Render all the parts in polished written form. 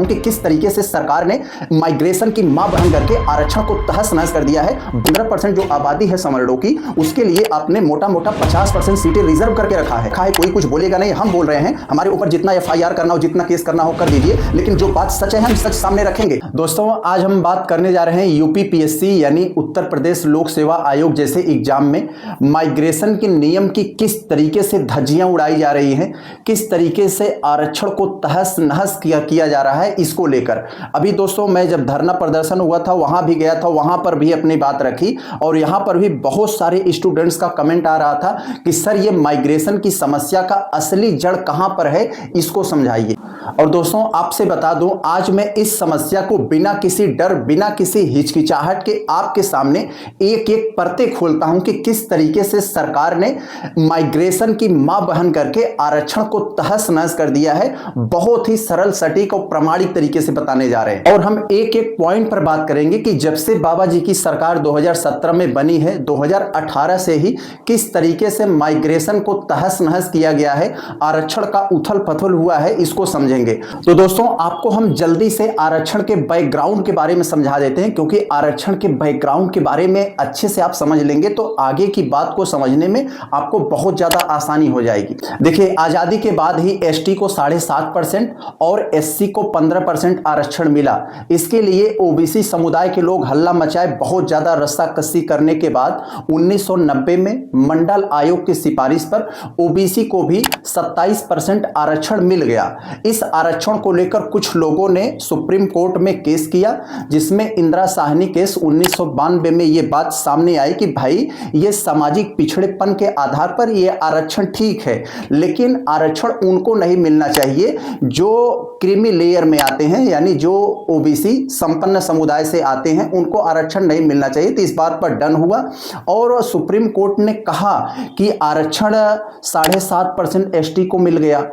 हूं कि किस तरीके से सरकार ने माइग्रेशन की मां बहन करके आरक्षण को तहस नहस कर दिया है। 15% जो आबादी है समरडों की, उसके लिए आपने मोटा मोटा 50% सीटें रिजर्व करके रखा है। कोई कुछ बोलेगा नहीं, हम बोल रहे हैं, हमारे ऊपर जितना FIR करना हो, जितना केस करना हो कर दीजिए, लेकिन जो बात सच है हम सच सामने रखेंगे। दोस्तों, आज हम बात करने जा रहे हैं UPPSC यानी उत्तर प्रदेश लोक सेवा आयोग जैसे एग्जाम में माइग्रेशन के नियम की किस तरीके से धज्जियां उड़ाई जा रही हैं, किस तरीके से आरक्षण को तहस नहस किया जा रहा है, इसको लेकर अभी दोस्तों मैं जब धरना प्रदर्शन हुआ था वहां भी गया था, वहां पर भी अपनी बात रखी और यहां पर भी बहुत सारे स्टूडेंट्स का कमेंट आ रहा था कि सर ये माइग्रेशन की समस्या का असली जड़ कहां पर है, इसको समझाइए। और दोस्तों आपसे बता दूं, आज मैं इस समस्या को बिना किसी डर, बिना किसी हिचकिचाहट के आपके सामने एक एक परतें खोलता हूं कि किस तरीके से सरकार ने माइग्रेशन की मां बहन करके आरक्षण को तहस नहस कर दिया है। बहुत ही सरल, सटीक और प्रामाणिक तरीके से बताने जा रहे हैं और हम एक एक पॉइंट पर बात करेंगे कि जब से बाबा जी की सरकार 2017 में बनी है, 2018 से ही किस तरीके से माइग्रेशन को तहस नहस किया गया है, आरक्षण का उथल पथल हुआ है, इसको समझेंगे। तो दोस्तों आपको हम जल्दी से आरक्षण के बैकग्राउंड के बारे में समझा देते हैं, क्योंकि आरक्षण के बैकग्राउंड के बारे में अच्छे से आप समझ लेंगे तो आगे की बात को समझने में आपको बहुत ज्यादा आसानी हो जाएगी। देखिए, आजादी के बाद ही ST को 7.5% और SC को 15% आरक्षण मिला। इसके लिए OBC समुदाय के लोग हल्ला मचाए, बहुत ज्यादा रस्साकसी करने के बाद 1990 में मंडल आयोग की सिफारिश पर OBC को भी 27% आरक्षण मिल गया। इस आरक्षण को लेकर कुछ लोगों ने सुप्रीम कोर्ट में केस किया, जिसमें इंदिरा साहनी केस 1992 में यह बात सामने आई कि भाई ये सामाजिक पिछड़ेपन के आधार पर यह आरक्षण ठीक है, लेकिन आरक्षण उनको नहीं मिलना चाहिए जो क्रीमी लेयर में आते हैं, यानी जो OBC संपन्न समुदाय से आते हैं, उनको आरक्षण नहीं मिलना चाहिए। तो इस बात पर डन हुआ और सुप्रीम कोर्ट ने कहा कि आरक्षण 7.5% ST को मिल गया,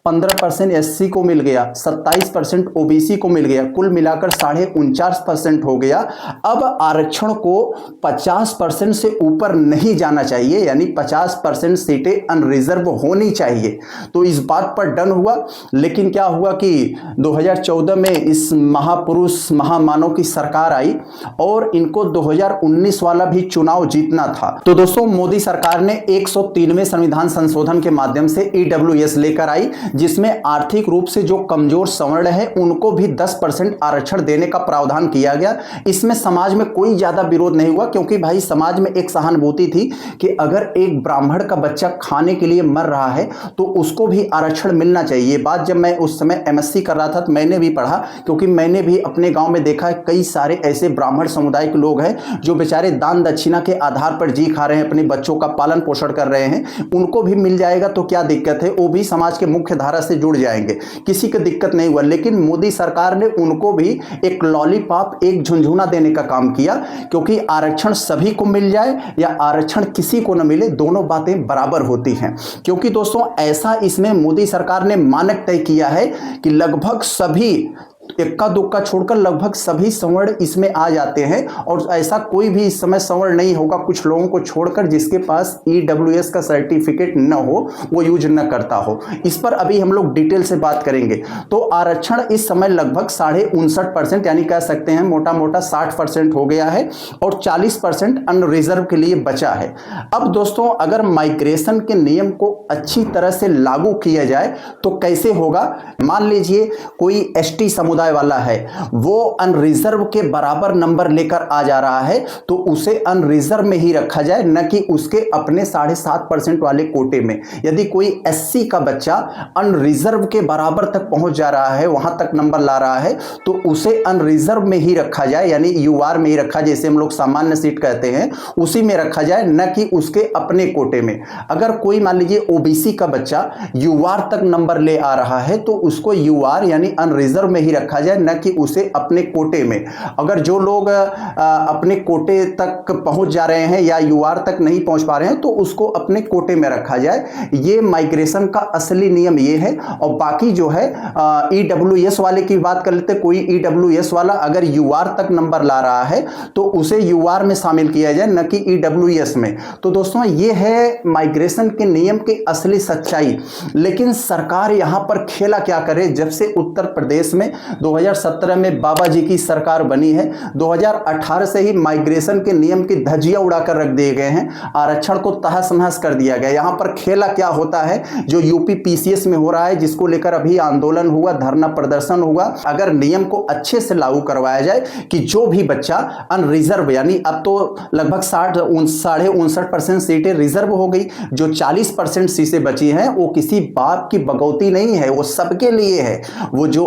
15% SC को मिल गया, 27% OBC को मिल गया, कुल मिलाकर 49.5% हो गया। अब आरक्षण को 50% से ऊपर नहीं जाना चाहिए, यानी 50% सीटें अनरिजर्व होनी चाहिए। तो इस बात पर डन हुआ। लेकिन क्या हुआ कि 2014 में इस महापुरुष महामानव की सरकार आई और इनको 2019 वाला भी चुनाव जीतना था। तो दोस्तों मोदी सरकार ने 103वें संविधान संशोधन के माध्यम से EWS लेकर आई, जिसमें आर्थिक रूप से जो कमजोर सवर्ण है उनको भी 10% आरक्षण देने का प्रावधान किया गया। इसमें समाज में कोई ज्यादा विरोध नहीं हुआ, क्योंकि भाई समाज में एक सहानुभूति थी कि अगर एक ब्राह्मण का बच्चा खाने के लिए मर रहा है तो उसको भी आरक्षण मिलना चाहिए। ये बात जब मैं उस समय MSc कर रहा था तो मैंने भी पढ़ा, क्योंकि मैंने भी अपने गांव में देखा है कई सारे ऐसे ब्राह्मण समुदाय के लोग हैं जो बेचारे दान दक्षिणा के आधार पर जी खा रहे हैं, अपने बच्चों का पालन पोषण कर रहे हैं। उनको भी मिल जाएगा तो क्या दिक्कत है, वो भी समाज के मुख्य धारा से जुड़ जाएंगे, किसी को दिक्कत नहीं हुआ। लेकिन मोदी सरकार ने उनको भी एक लॉलीपॉप, एक झुनझुना देने का काम किया, क्योंकि आरक्षण सभी को मिल जाए या आरक्षण किसी को न मिले, दोनों बातें बराबर होती हैं। क्योंकि दोस्तों ऐसा इसमें मोदी सरकार ने मानक तय किया है कि लगभग सभी, इक्का दुक्का छोड़कर लगभग सभी सवर्ण इसमें आ जाते हैं और ऐसा कोई भी इस समय सवर्ण नहीं होगा, कुछ लोगों को छोड़कर, जिसके पास EWS का सर्टिफिकेट न हो, वो यूज न करता हो। इस पर अभी हम लोग डिटेल से बात करेंगे। तो आरक्षण इस समय लगभग 59.5% यानी कह सकते हैं मोटा मोटा 60% हो गया है और 40% अनरिजर्व के लिए बचा है। अब दोस्तों अगर माइग्रेशन के नियम को अच्छी तरह से लागू किया जाए तो कैसे होगा। मान लीजिए कोई ST समुदाय वाला है, वो अनरिजर्व के बराबर नंबर लेकर आ जा रहा है, तो उसे अनरिजर्व में ही रखा जाए, न कि उसके अपने 7.5% वाले कोटे में। यदि कोई SC का बच्चा अनरिजर्व के बराबर तक पहुंच जा रहा है, वहां तक नंबर ला रहा है, तो उसे अनरिजर्व में ही रखा जाए, यानी UR में ही रखा, जैसे हम लोग सामान्य सीट कहते हैं, उसी में रखा जाए, न कि उसके अपने कोटे में। अगर कोई मान लीजिए OBC का बच्चा UR तक नंबर ले आ रहा है, तो उसको UR यानी अनरिजर्व में ही रखा जाए, न कि उसे अपने कोटे में। अगर जो लोग अपने कोटे तक पहुंच जा रहे हैं या UR तक नहीं पहुंच पा रहे हैं, तो उसको अपने कोटे में रखा जाए। ये माइग्रेशन का असली नियम ये है। और बाकी जो है EWS वाले की बात कर लेते। कोई EWS वाला अगर UR तक नंबर ला रहा है तो उसे UR में शामिल किया जाए, न कि EWS में। तो दोस्तों ये है माइग्रेशन के नियम की असली सच्चाई। लेकिन सरकार यहां पर खेला क्या करे, जब से उत्तर प्रदेश में 2017 में बाबा जी की सरकार बनी है। 2018 से ही माइग्रेशन के नियम की धज्जियां उड़ाकर रख दिए गए हैं, आरक्षण को तहस नहस कर दिया गया। यहां पर खेला क्या होता है जो यूपी पीसीएस में हो रहा है, जिसको लेकर अभी आंदोलन हुआ, धरना प्रदर्शन हुआ। अगर नियम को अच्छे से लागू करवाया जाए कि जो भी बच्चा अनरिजर्व, यानी अब तो लगभग 59.5% सीटें रिजर्व हो गई, जो 40% सीटें बची हैं वो किसी बाप की बगौती नहीं है, वो सबके लिए है। वो जो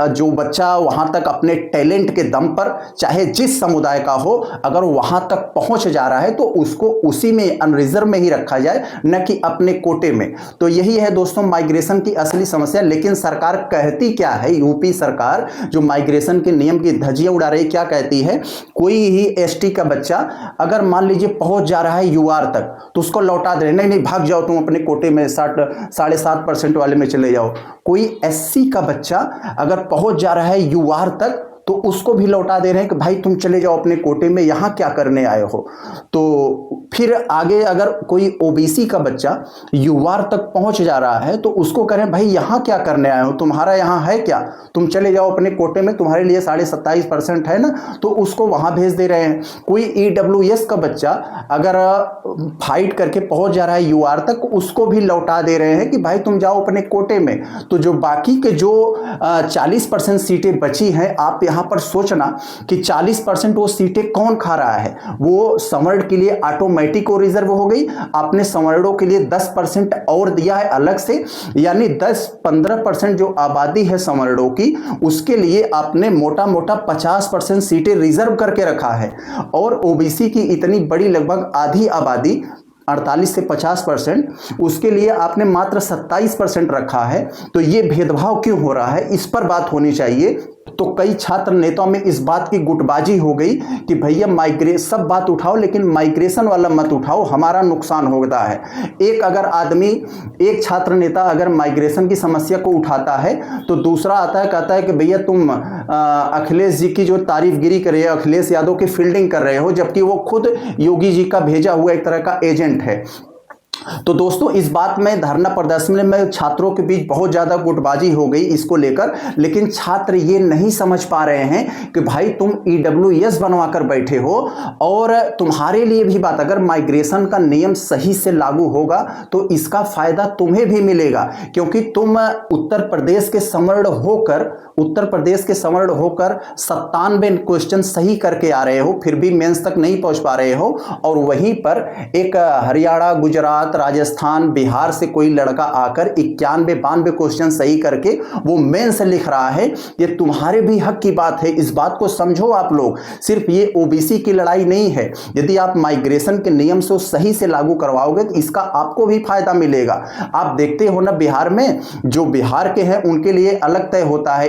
जो बच्चा वहां तक अपने टैलेंट के दम पर चाहे जिस समुदाय का हो, अगर वहां तक पहुंच जा रहा है तो उसको उसी में अनरिजर्व में ही रखा जाए, न कि अपने कोटे में। तो यही है दोस्तों माइग्रेशन की असली समस्या। लेकिन सरकार कहती क्या है, यूपी सरकार जो माइग्रेशन के नियम की धज्जियां उड़ा रही, क्या कहती है, कोई ही एसटी का बच्चा अगर मान लीजिए पहुंच जा रहा है यूआर तक तो उसको लौटा दे, नहीं भाग जाओ तुम अपने कोटे में 7.5% वाले में चले जाओ। कोई एससी का बच्चा अगर पहुंच जा रहा है यूआर तक तो उसको भी लौटा दे रहे हैं कि भाई तुम चले जाओ अपने कोटे में, यहां क्या करने आए हो। तो फिर आगे अगर कोई ओबीसी का बच्चा यूआर तक पहुंच जा रहा है तो उसको कह रहे हैं भाई यहां क्या करने आए हो, तुम्हारा यहां है क्या, तुम चले जाओ अपने कोटे में, तुम्हारे लिए 27.5% है ना, तो उसको वहां भेज दे रहे हैं। कोई ईडब्ल्यूएस का बच्चा अगर फाइट करके पहुंच जा रहा है यूआर तक, उसको भी लौटा दे रहे हैं कि भाई तुम जाओ अपने कोटे में। तो जो बाकी के जो 40% सीटें बची हैं, आप यहां पर सोचना कि 40% वो सीटें कौन खा रहा है। वो समर्ड के लिए ऑटोमेटिक रिजर्व हो गई, आपने समर्डों के लिए 10% और दिया है अलग से, यानी 10-15% जो आबादी है समर्डों की, उसके लिए आपने मोटा मोटा 50% सीटें रिजर्व करके रखा है। और ओबीसी की इतनी बड़ी लगभग आधी आबादी 48 से 50%, उसके लिए आपने मात्र 27% रखा है। तो ये भेदभाव क्यों हो रहा है, इस पर बात होनी चाहिए। तो कई छात्र नेताओं में इस बात की गुटबाजी हो गई कि भैया सब बात उठाओ लेकिन माइग्रेशन वाला मत उठाओ, हमारा नुकसान होता है। एक छात्र नेता अगर माइग्रेशन की समस्या को उठाता है तो दूसरा आता है, कहता है कि भैया तुम अखिलेश जी की जो तारीफगिरी कर रहे हो, अखिलेश यादव की फील्डिंग कर रहे हो, जबकि वो खुद योगी जी का भेजा हुआ एक तरह का एजेंट है। तो दोस्तों इस बात में धरना प्रदर्शन में छात्रों के बीच बहुत ज्यादा गुटबाजी हो गई इसको लेकर। लेकिन छात्र ये नहीं समझ पा रहे हैं कि भाई तुम ईडब्ल्यूएस बनवाकर बैठे हो और तुम्हारे लिए भी बात, अगर माइग्रेशन का नियम सही से लागू होगा तो इसका फायदा तुम्हें भी मिलेगा, क्योंकि तुम उत्तर प्रदेश के समर्ण होकर 97 क्वेश्चन सही करके आ रहे हो, फिर भी मेंस तक नहीं पहुंच पा रहे हो। और वहीं पर एक हरियाणा, गुजरात, राजस्थान, बिहार से कोई लड़का आकर 91-92 क्वेश्चन सही करके वो मेंस लिख रहा है। ये तुम्हारे भी हक की बात है, इस बात को समझो आप लोग। सिर्फ ये ओबीसी की लड़ाई नहीं है, यदि आप माइग्रेशन के नियम से सही से लागू करवाओगे तो इसका आपको भी फायदा मिलेगा। आप देखते हो ना, बिहार में जो बिहार के हैं उनके लिए अलग तय होता है,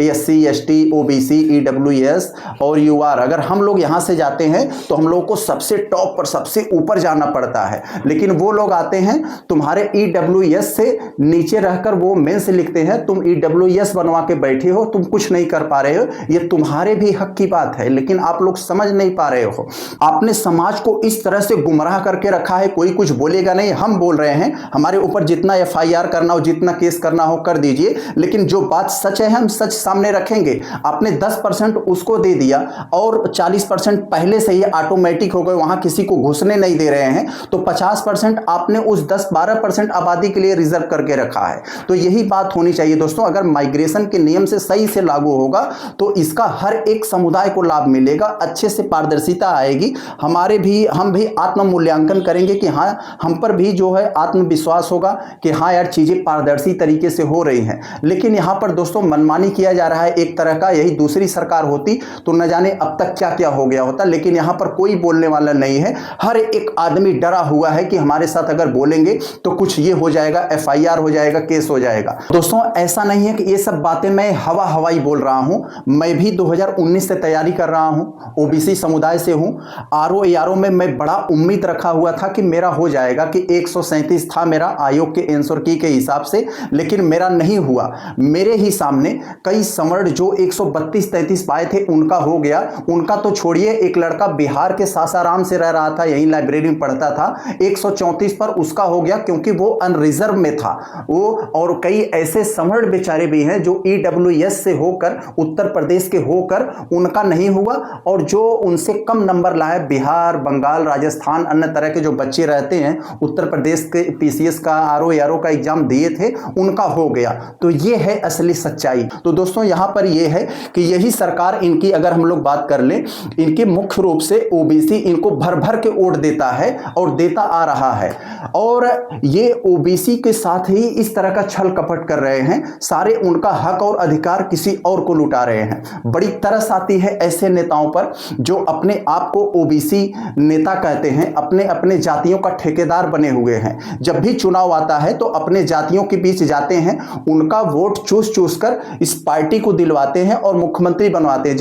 एससी, एसटी, ओबीसी, ईडब्ल्यूएस और यूआर। अगर हम लोग यहां से जाते हैं तो हम लोग को सबसे टॉप पर, सबसे ऊपर जाना पड़ता है, लेकिन वो लोग आते हैं तुम्हारे ईडब्ल्यूएस से नीचे रहकर वो मेंस लिखते हैं। तुम ईडब्ल्यूएस बनवा के बैठे हो, तुम कुछ नहीं कर पा रहे हो, ये तुम्हारे भी हक की बात है, लेकिन आप लोग समझ नहीं पा रहे हो। आपने समाज को इस तरह से गुमराह करके रखा है, कोई कुछ बोलेगा नहीं, हम बोल रहे हैं, हमारे ऊपर जितना एफआईआर करना हो, जितना केस करना हो कर दीजिए, लेकिन जो बात सच है हम सच सामने रखेंगे। आपने 10% उसको दे दिया और 40% पहले से ही ऑटोमेटिक हो गए, वहां किसी को घुसने नहीं दे रहे हैं, तो 50% आपने उस 10-12% आबादी के लिए रिजर्व करके रखा है। तो यही बात होनी चाहिए दोस्तों। अगर माइग्रेशन के नियम से सही से लागू होगा तो इसका हर एक समुदाय को लाभ मिलेगा, अच्छे से पारदर्शिता आएगी। हम भी आत्म मूल्यांकन करेंगे कि हाँ, हम पर भी जो है आत्मविश्वास होगा कि हाँ यार चीजें पारदर्शी तरीके से हो रही हैं। लेकिन यहां पर दोस्तों मनमानी किया जा रहा है एक तरह का। यही दूसरी सरकार होती तो न जाने अब तक क्या क्या हो गया होता, लेकिन यहां पर कोई बोलने वाला नहीं है। हर एक आदमी डरा हुआ है कि हमारे साथ अगर बोलेंगे तो कुछ ये हो जाएगा, एफआईआर हो जाएगा, केस हो जाएगा। दोस्तों ऐसा नहीं है कि ये सब बातें मैं हवाई बोल रहा हूं, मैं भी 2019 से तैयारी कर रहा हूं, ओबीसी समुदाय से हूं। आरओ में मैं बड़ा उम्मीद रखा हुआ था कि मेरा हो जाएगा, कि 137 था मेरा आयोग के आंसर की के हिसाब से, लेकिन मेरा नहीं हुआ। मेरे ही सामने कई समर्ड जो 132-33 पाए थे उनका हो गया। उनका तो छोड़िए, एक लड़का बिहार के सासाराम से रह रहा था, यही लाइब्रेरी में पढ़ता था, 134 34 पर उसका हो गया क्योंकि वो अनरिजर्व में था वो। और कई ऐसे समर्ण बेचारे भी हैं जो ईडब्ल्यूएस से होकर, उत्तर प्रदेश के होकर उनका नहीं हुआ, और जो उनसे कम नंबर लाए बिहार, बंगाल, राजस्थान, अन्य तरह के जो बच्चे रहते हैं, उत्तर प्रदेश के पीसीएस का, आरओ एआरओ का एग्जाम दिए थे, उनका हो गया। तो ये है असली सच्चाई। तो दोस्तों यहां पर ये है कि यही सरकार इनकी, अगर हम लोग बात कर लें, इनके मुख्य रूप से ओबीसी इनको भर भर के वोट देता है और देता आ रहा है। और ये ओबीसी के साथ ही इस तरह का छल कपट कर रहे हैं, सारे उनका हक और अधिकार किसी और को लुटा रहे हैं। बड़ी तरस आती है ऐसे नेताओं पर जो अपने आप को ओबीसी नेता कहते हैं, अपने अपने जातियों का ठेकेदार बने हुए हैं। जब भी चुनाव आता है तो अपने जातियों के बीच जाते हैं, उनका वोट चूस चूस कर इस पार्टी को दिलवाते हैं और मुख्यमंत्री बनवाते हैं।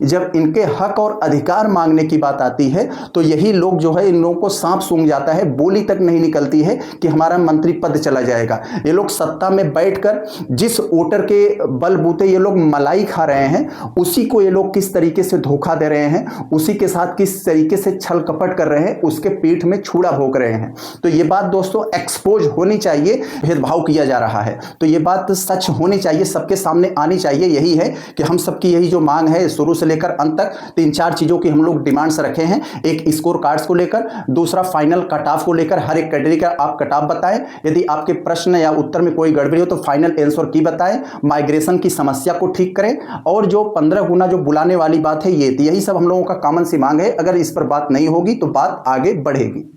जब इनके हक और अधिकार मांगने की बात आती है तो यही लोग जो है, इन लोगों को सांप सूंघ जाता है, बोली तक नहीं निकलती है कि हमारा मंत्री पद चला जाएगा। ये लोग सत्ता में बैठकर जिस वोटर के बलबूते ये लोग मलाई खा रहे हैं, उसी को ये लोग किस तरीके से धोखा दे रहे हैं, उसी के साथ किस तरीके से छल कपट कर रहे हैं, उसके पीठ में छुरा भोंक रहे हैं। तो ये बात दोस्तों एक्सपोज होनी चाहिए। भेदभाव किया जा रहा है तो ये बात सच होनी चाहिए, सबके सामने आनी चाहिए। यही है कि हम सबकी यही जो मांग है, शुरू से लेकर अंत तक 3-4 चीजों की हम लोग डिमांड्स रखे हैं। एक स्कोर कार्ड्स को लेकर, दूसरा फाइनल कट ऑफ को लेकर, हर एक कैटेगरी का आप कट ऑफ बताएं। यदि आपके प्रश्न या उत्तर में कोई गड़बड़ी हो तो फाइनल आंसर की बताएं। माइग्रेशन की समस्या को ठीक करें, और जो 15 गुना जो बुलाने वाली बात है, यही सब हम लोगों का कॉमन सी मांग है। अगर इस पर बात नहीं होगी तो बात आगे बढ़ेगी।